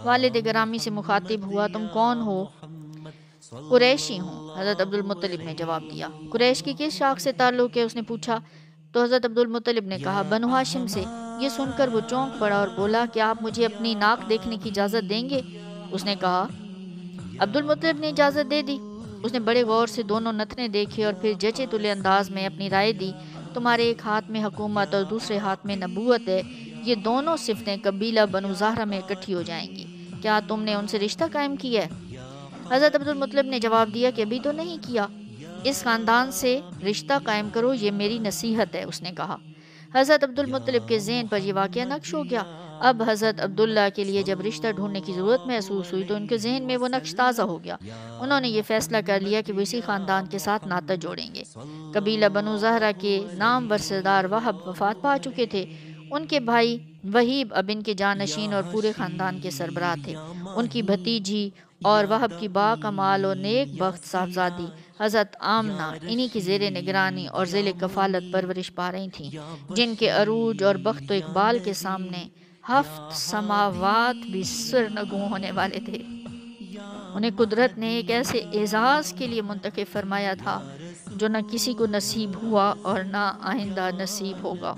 والد گرامی سے مخاطب ہوا، تم کون ہو؟ قریشی ہوں، حضرت عبدالمطلب نے جواب دیا۔ قریش کی کس شاخ سے تعلق ہے؟ اس نے پوچھا۔ تو حضرت عبدالمطلب نے کہا، بنو ہاشم سے۔ یہ سن کر وہ چونک پڑا اور بولا، کیا آپ مجھے اپنی ناک دیکھنے کی اجازت دیں گے؟ اس نے کہا۔ عبدالمطلب نے اجازت دے دی۔ اس نے بڑے غور سے دونوں نتنے دیکھے اور پھر جچے تلے انداز میں اپنی رائے دی۔ تمہارے ایک ہاتھ میں حکومت اور دوسرے ہاتھ میں نبوت ہے، یہ دونوں صفتیں قبیلہ بنو زہرہ میں اکٹھی ہو جائیں گی۔ کیا تم نے ان سے رشتہ قائم کیا ہے؟ حضرت عبدالمطلب نے جواب دیا کہ ابھی تو نہیں کیا۔ اس خاندان سے رشتہ قائم کرو، یہ میری نصیحت ہے، اس نے کہا۔ حضرت عبدالمطلب کے ذہن پر یہ واقعہ نقش ہو گیا۔ اب حضرت عبداللہ کے لیے جب رشتہ ڈھونڈنے کی ضرورت محسوس ہوئی تو ان کے ذہن میں وہ نقش تازہ ہو گیا۔ انہوں نے یہ فیصلہ کر لیا کہ وہ اسی خاندان کے ساتھ ناطہ جوڑیں گے۔ قبیلہ بنو زہرہ کے نامور سردار وہب وفات پا چکے تھے۔ ان کے بھائی وہیب اب ان کے جانشین اور پورے خاندان کے سربراہ تھے۔ ان کی بھتیجی اور وہب کی باکمال اور نیک بخت صاحبزادی حضرت آمنہ انہی کی زیر نگرانی اور ذیل کفالت پرورش پا رہی تھیں، جن کے عروج اور بخت و اقبال کے سامنے 7 سماوات بھی سرنگوں ہونے والے تھے۔ انہیں قدرت نے ایک ایسے اعزاز کے لیے منتخب فرمایا تھا جو نہ کسی کو نصیب ہوا اور نہ آئندہ نصیب ہوگا۔